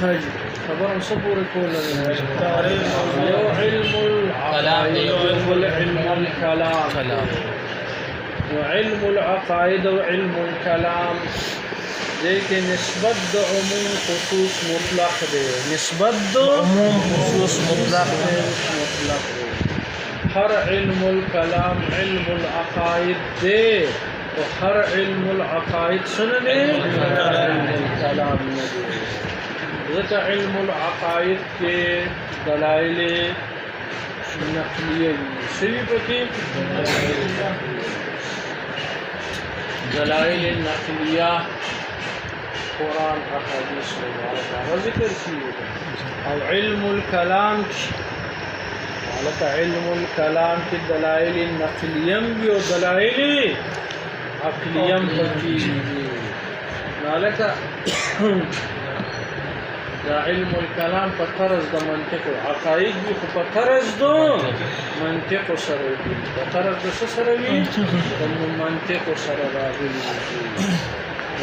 حاجی خبرم صبور کوله یو علم العقائد علم الكلام وعلم العقائد وعلم الكلام لیکن نسبت د عموم خصوص مطلق دی نسبت د عموم خصوص مطلق دی هر علم الكلام علم العقائد دی و هر علم العقائد سنه دی علم الكلام نه دی ځکه علم العقائد کې دلایل نقلیه شوي پکې دلائل نقلیه قرآن احادیث وغیرہ ذکر کیے او علم الکلام لکه علم الکلام کی دلائل نقلیه بھی و دلائل عقلیه پکې لکه دا علم الکلام په طرز د منطق عقاید وي خو په طرز د منطق سره وي په طرز د څه سره وي د منطق سره راغلي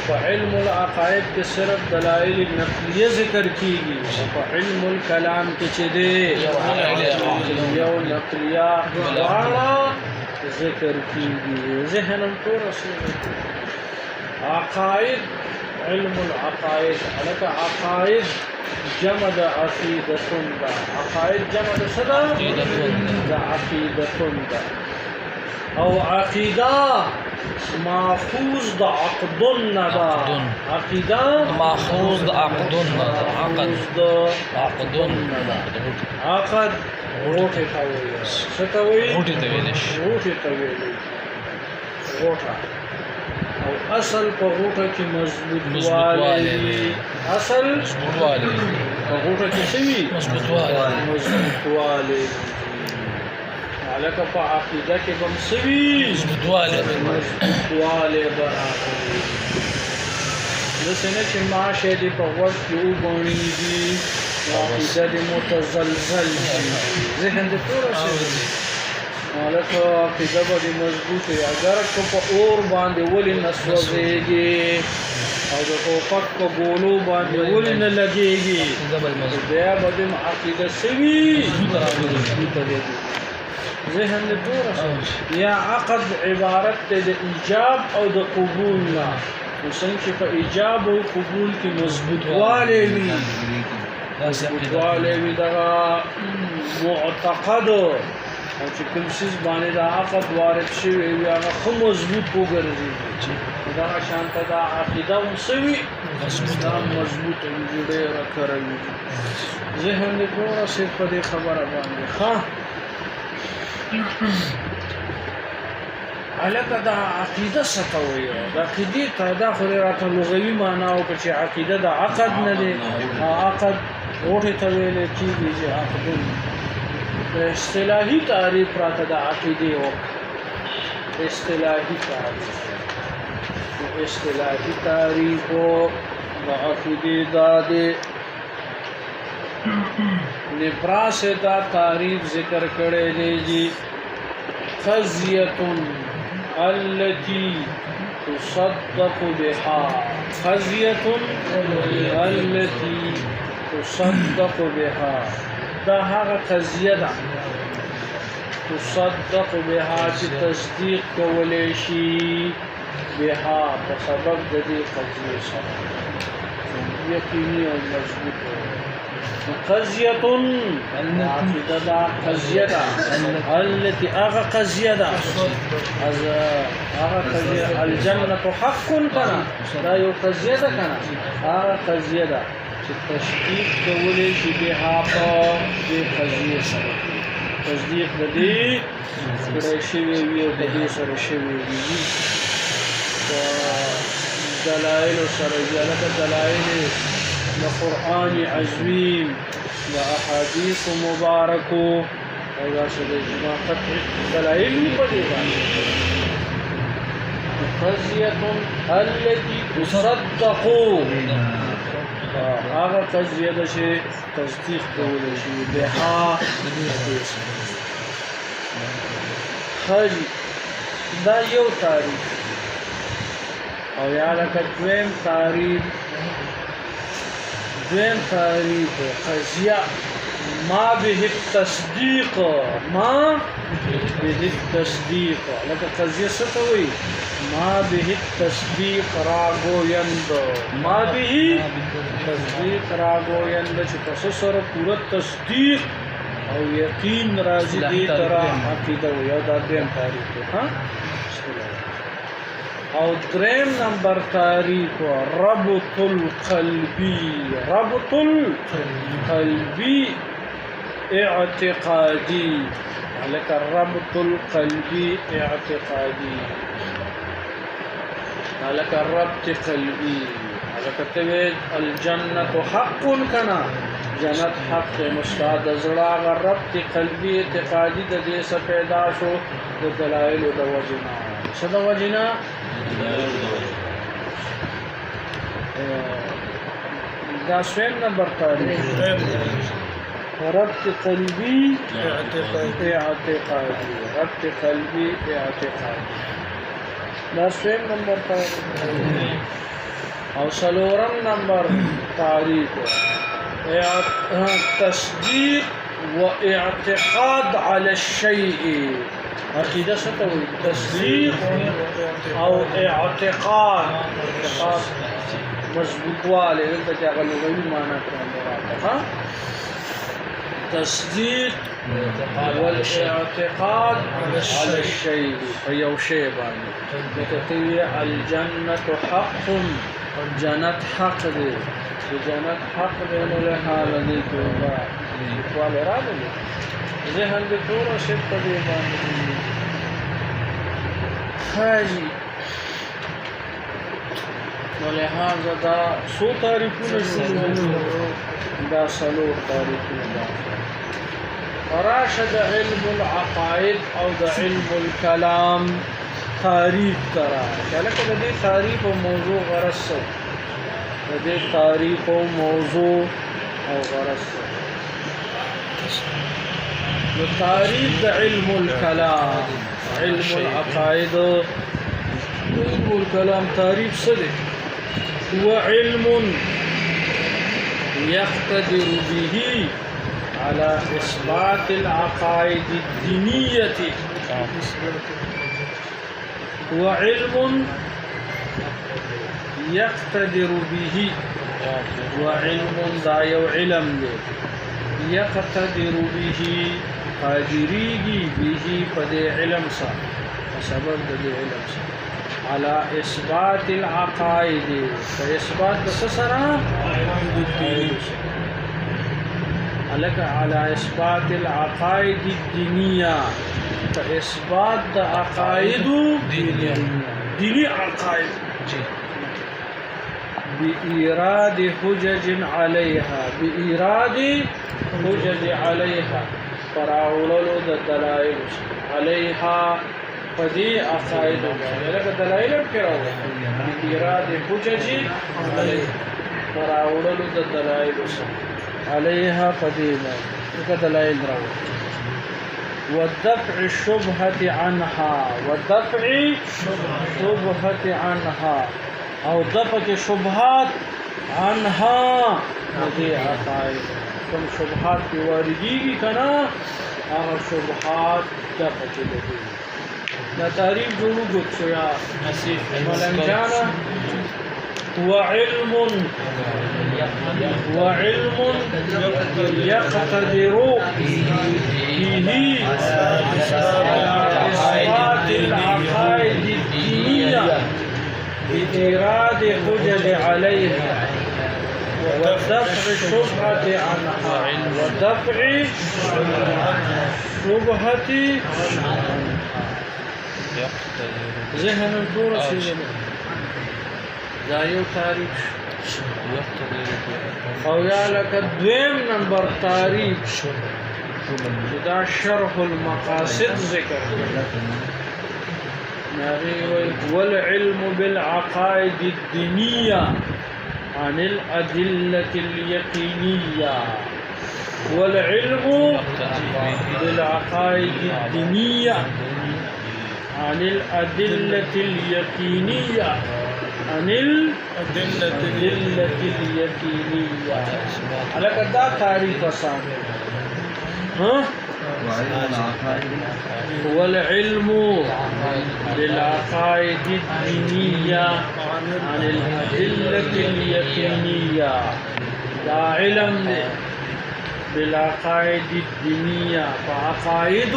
په علم العقائد کې صرف دلایل نقلیه ذکر کیږي او په علم الکلام کې چې دی یو نقلیه دواړه ذکر کیږي ذهنم تو رسول عقائد علم العقائد علك عقائد جمد عقيدة عقائد جمد صدا عقيدة او عقيدة ماخوذ د عقدن دا عقيدة ماخوذ د عقدن عقد روټه تاوي ستوي روټه تاوي او اصل په غوټه کې مضبوطواله اصل مضبوطواله په غوټه کې څه وي مضبوطواله علاقه په عقیده کې هم څه وي مضبوطواله برابر د سینې چې ماشه دې په وخت کې وګڼيږي عقیده دې متزلزل ذهن دې پوره شي مالکه عقیده به مضبوط وي اگر که په اور باندې ولې نه سوځېږي او د ټوپک په ګولو باندې ولې نه لګېږي بیا به دې عقیده سوي ذهن دې پوره یا عقد عبارت دی د ایجاب او د قبول نه څنګه چې په ایجاب او قبول کې مضبوطوالی وي دغه معتقد او چې کوم شیز باندې دا عقد وارد شوی وي هغه خو مضبوط وګرځي دا شانته دا عقیده وسوي مضبوط وي ډېره کړوي ذهن دې پوره صرف په دې خبره باندې ښه علاقه دا عقیده ستوي دا عقیده ته دا خو راته لغوي معنا او چې عقیده دا عقد نه دی عقد وټه ته ویل کېږي چې عقد اصطلاحی تعریف راته د عقیده او اصطلاحی تعریف او د عقیده د نفراس دا تعریف ذکر کړي دی قضیه التي تصدق بها قضیه التي تصدق بها دا هغه قضیه ده تصدق بها چې تصدیق کولای شي بها په سبب د دې قضیه سره یقیني او مضبوط قضیه التي دا قضیه ده التي هغه قضیه ده هغه قضیه الجنه حق کنا دا یو قضیه ده کنا هغه قضیه ده تصدیق کولی شي بها په دې قضیه سره تصدیق د دې کړی شوی وي او د دې سره شوی وي دلائل سره لکه دلائل د قرآن عظیم د احادیث مبارکو او داسې د اجماع قطعي دلائل په دې باندې قضیه التي تصدق هغه قضیه ده چې تصدیق کولی شي بها خالی دا یو تعریف او یا لکه دویم تعریف دویم تعریف قضیه ما به التصدیق ما به التصدیق لکه قضیه څه ته وایي ما به التصدیق راگویند ما به تصدیق راگویند چې پس سره پوره تصدیق او یقین راځي دې طرح عقیده وي او دا دویم تعریف دی ها او دریم نمبر تعریف ربط القلبی ربط القلبی اعتقادی لك الربط القلبي اعتقادي لك الربط قلبي لك تبید الجنة حق کنا جنت حق مستعد زړه ربط قلبي اعتقادي د دې څخه پیدا شو د دلایل د وجنا څه د وجنا دا سویم نمبر تعریف ربط قلبي اعتقادي ربط قلبي اعتقادي دا سویم نمبر تعریف او سلورم نمبر تعریف تصديق واعتقاد على الشيء عقيدة ستوي تصديق او اعتقاد مضبوط والے دلته چې هغه لغوي معنی کوي ها تصديق والاعتقاد على الشيء فيو شيء باندې لکه الجنة حق جنت حق دی جنت حق دی نو له حال دی کوه سوال راغلی ذهن دې ټول شي په دې باندې حاجی ولهذا دا سو تعریفونه شروع دا سلور تعریفونه راشد علم العقائد او دا علم الكلام تعریف ترا لکه د دې تعریف او موضوع غرض د دې تعریف او موضوع او غرض نو تعریف د علم الكلام علم العقائد علم الكلام تعریف څه دی هو علم يقتدر به على إثبات العقائد الدينية هو علم يقتدر به وعلم دا یو علم دی يقتدر به قادریږي به په دې علم سره سبب د دې علم سره على اثبات العقائد فاثبات د سره على اثبات العقائد الدينيه فاثبات د عقائد ديني عقائد بإيراد حجج عليها بإيراد حجج عليها فراولو د دلائل عليها فدي عقائد لکه دلائل کراو بإيراد حجج عليها فراولو د دلائل عليها فدي لکه دلائل راو ودفع الشبهة عنها ودفع الشبهة عنها او دفع شبهات عنها دې عقائد کوم شبهات کی واردېږي کنه هغه شبهات دفع کېږي دا تعریف جوړو ګوښه یا نصیب ملنجانا وعلم يقتدر به إثبات العقائد الدينية بإيراد حجج عليها ودفع الشبهة عنها ودفع الشبهة ذهن الدور سيدنا دا یو تعریف او یا لکه دویم نمبر تعریف دا شرح المقاصد ذکر والعلم بالعقائد الدينية عن الأدلة اليقينية والعلم بالعقائد الدينية عن الأدلة اليقينية عن الأدلة اليقينية على كذا تعريف أسان ها هو العلم بالعقائد الدينية عن الأدلة اليقينية دا علم بالعقائد الدينية فعقائد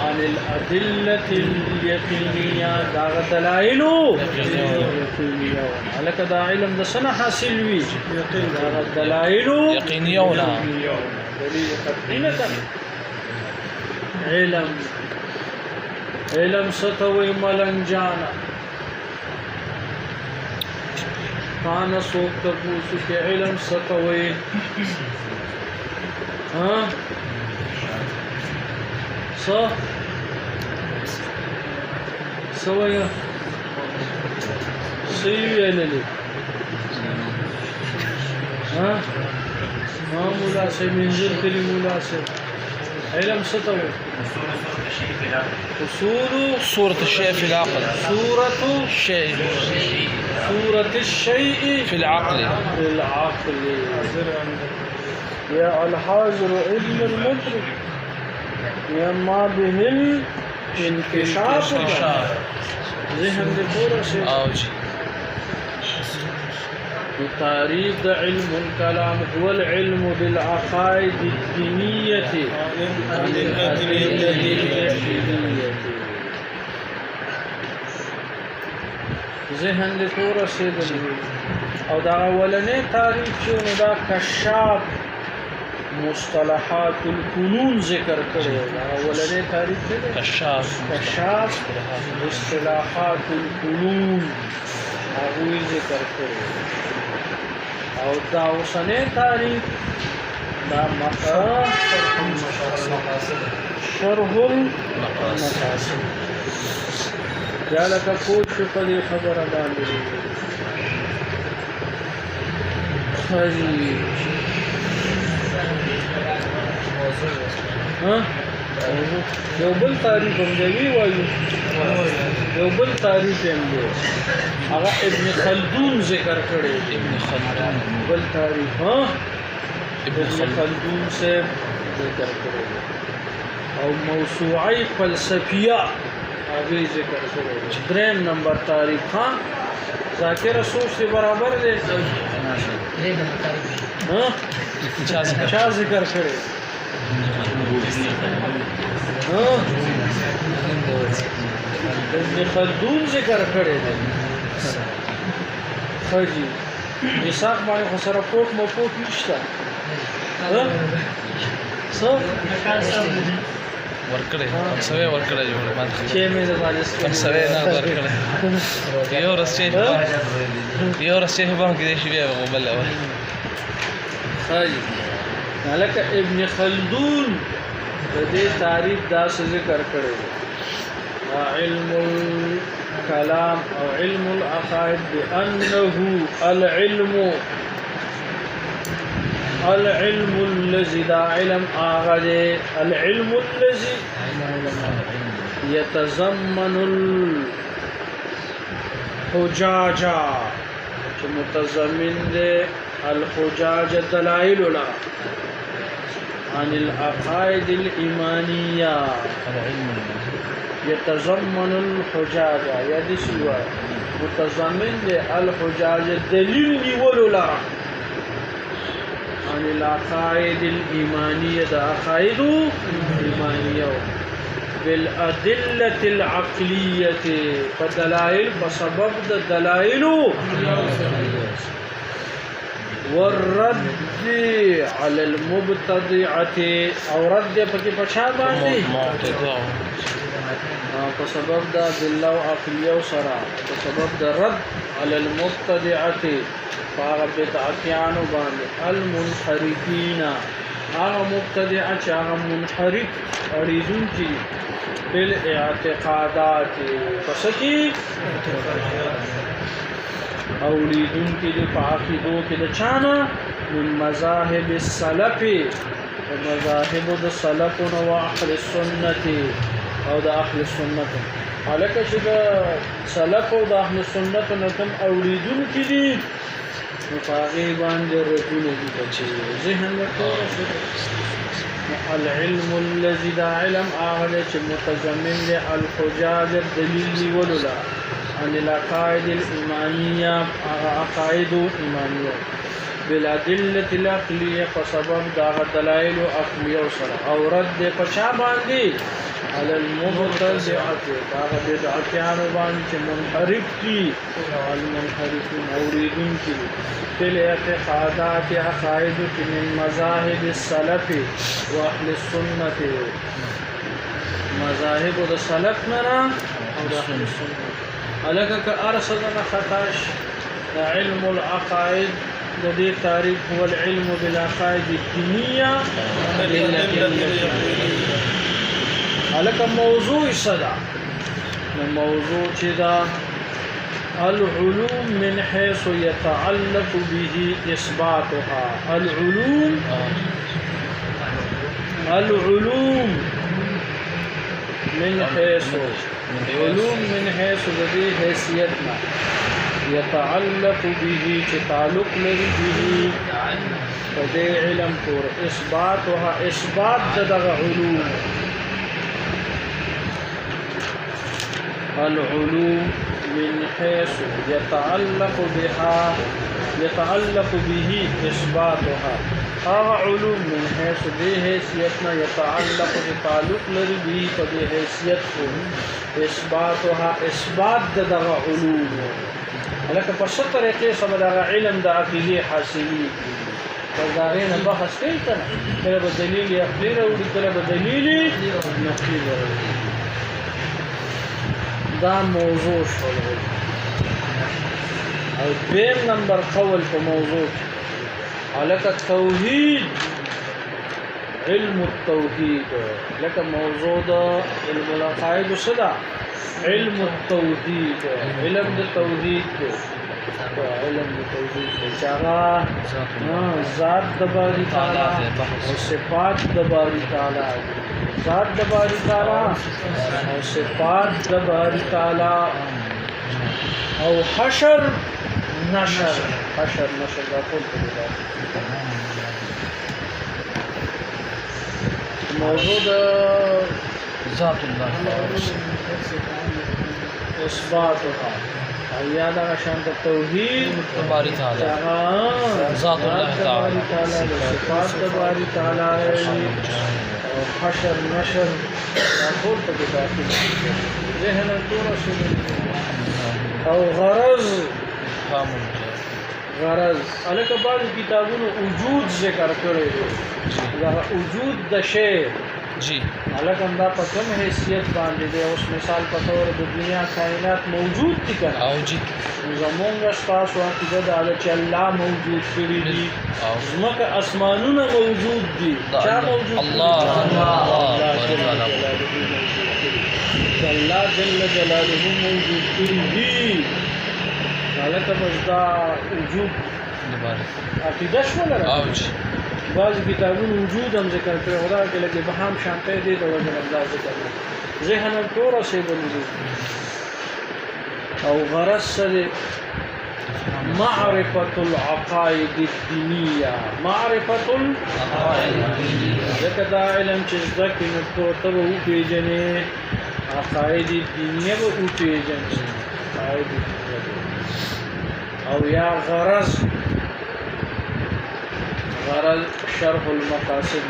عن الأدلة اليقينية دا دلائل يقينية على كذا علم دا سنة حاصل وي دا دلائل يقينية ولا دليل قطعينة علم ستوي ملنجانا كان سوق تبوسو کے علم ستوي ها سويا سيوي للي ها ما ملاسي منزل كلي ملاسي علم ستوي صورة الشيء في العقل صورة الشيء الشيء في العقل يا الحاضر علم المدرك يا ما به الانكشاف ذهن لپورا شيء تعريف علم الكلام هو العلم بالعقائد الدينية عن الأدلة اليقينية ذهن لپورا شيء او دا اولنی تعریف شو دا کشاف مصطلحات الفنون ذکر کړي دا اولنی تعریف دی کشاف مصطلحات الفنون هغه ذکر کړي او دا اوسنی تعریف دا شرح المقاصد یا لکه کوچ په دې خبره باندې خري ها یو بل تعریف هم دی وایو یو بل تعریف هم دی هغه ابن خلدون ذکر کړی ابن خلدون بل تعریف ها ابن خلدون سے ذکر کړی او موسوعه فلسفیه هغه ذکر کړی دریم نمبر تعریف ها ذاکر سوچ سے برابر دی ها چا ذکر کړی ها ابن خلدون ذکر کړی دی خجی میثاق باندې خو سره پوک مپوک نشته ها څو ورکړې سوي ورکړې جوړ باندې چې مې د باندې سوي نه ورکړې یو رسې باندې کې شي بیا وبل اول خای لکه ابن خلدون د دې تعریف دا ذکر کړی علم الكلام او علم العقائد بانه العلم الذي دا علم آغاده العلم الذي يتضمن الحجاج متضمن ده الحجاج دلائل عن العقائد الإيمانية يتضمن الحجاج يعني سوى متضمن ده الحجاج دليل ولولا عن العقائد الإيمانية ده عقائد إيمانية بالأدلة العقلية فدلائل فسبب دلائل والرد على المبتدعة او رد پکې پچا باندې فسبب دا بالله عقلية وسرا فسبب دا رد على المبتدعة فبدعتيان باندې المنحرفين هغه مبتدعه چې هغه منحرف اړیدون کی بالاعتقادات فسکی او لیدون کی د عقیدو کې د چانا من مذاهب السلف ومذاهب د سلف او اهل السنت او د اهل السنت حالکه چې د سلف او د اهل سنت نه کوم اوریدونکي دي نو په هغې باندې ردونه دي چې ذهن ورته العلم الذي دا علم هغه چې متضمن دی الحجاج دلیل نیولو لا عن العقائد الإيمانية عقائد إيمانية بالأدلة العقلية فسبب دا دلائل عقلية وسره او رد پچا باندې على المبتدعة دا بدعتيان باندې منحرف دي المنحرفين اوریدون کی في الاعتقادات عقائد من مذاهب السلف واهل السنة مذاهب السلف نرا او اهل السنة الکه که ارسلنا خطاش علم العقائد الذي تعريف هو العلم بالعقائد الدينية الکه موضوع صدا موضوع كذا العلوم من حيث يتعلق به إثباتها العلوم من حيث علوم من حيث ذي حيثيتنا يتعلق به تعلق لري به فدي علم طور اثباتها اثبات دغه علوم العلوم من حيث يتعلق به اثباتها علوم من حيث ذي حيثيتنا يتعلق بتعلق لري به فدي حيثيت اثباتها اثبات دغه علوم لکه په څه طریقې سره دغه علم د عقیدې حاصلي دا غینه بحث کوي کنه کله به دلیل عقلی راوړي کله به دلیل نقلی راوړي دا موضوع شول او دیم نمبر قول په موضوع لکه توحید علم التوحید لکه موضوع د علم العقائد صدا علم التوحید علم التوحید علم التوحید چاغا ذات د باری تعالی او صفات د باری تعالی ذات د باری تعالی او صفات د باری تعالی او حشر نشر دا ټول موضوع د ذات الله اثباتها ايا دا شان توحید باری تعالی ذات الله تعالی صفات باری تعالی او حشر نشر ټول په داخل ذهن ټول او غرض الکه بعض کتابونو وجود ذکر کړی دی دا وجود د شی جی الکه دا په کوم حیثیت باندې دی اوس مثال په تور د دنیا کائنات موجود دي کنه او جی زمونږ تاسو عقیده د الله موجود کړی دي زمکه اسمانونه موجود دي چا موجود الله جل جلاله موجود کړی دي الکه مزدا وجود عقیده شول او جی بعض کتابونو وجود هم ذکر کړی خدا کې لکه بهام شانته دي د وجه الله ذکر ذهن ټول شی بلوي او غرض سره معرفة العقائد الدينية معرفة العقائد الدينية ذكر علم چې ذکر نو ته وو پیژنې عقائد الدينية وو پیژنې عقائد او یا غرض شرح المقاصد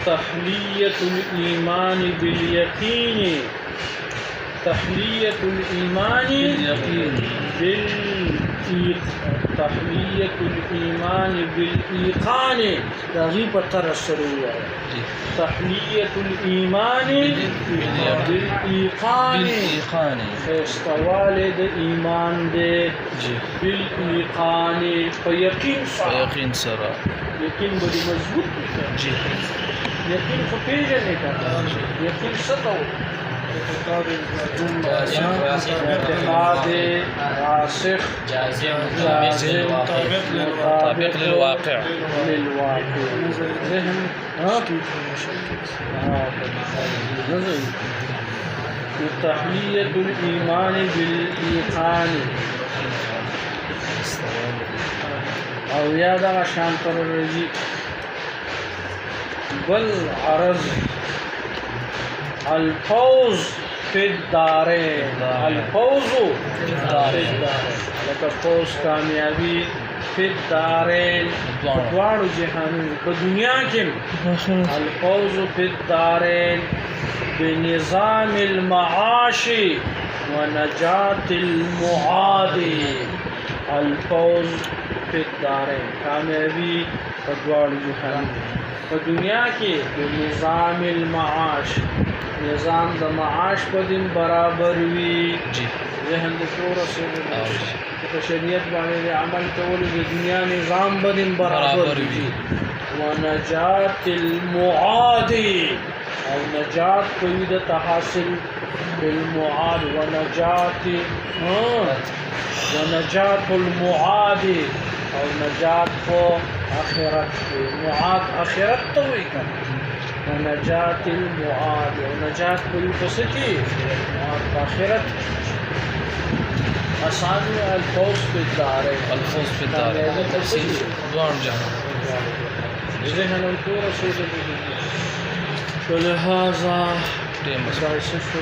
تحلية الإيمان باليقين تحلية الإيمان تحلية الإيمان بالإيقان تغيب الترسلية تحلية الإيمان بالإيقان استوالد إيمان دي بالإيقان فيقين سرا يقين بدي مضبوط جي يقين خفيجة نكا يقين سطو اعتقاد راسخ جازم مطابق للواقع ذهن تحلیة الإيمان بالإيقان او یا دغه شان پر رجی بل عرض الفوز فی الدارین الفوز فی الدارین لکه فوز کامیابی فی الدارین دوارو جهانون په دنیا کې الفوز فی الدارین بنظام المعاش ونجات المعاد الفوز فی الدارین کامیابی په دوارو جهانون په دنیا کې د نظام المعاش نظام د معاش په دین برابر وي ذهن د شور سره په شریعت باندې عمل کول د دنیا نظام په دین برابر وي ونجات المعاد او نجات کوي د تحصل بالمعاد ونجات المعاد او نجات کو آخرت معاد آخرت تو وی کنا ونجات المعاد او نجات کوي پس کی معاد آخرت آسان الفوز فی الدارین الفوز فی الدارین تفصیل دوار جهان ذهن الكورة رسول فلهذا دیم بس لا يصف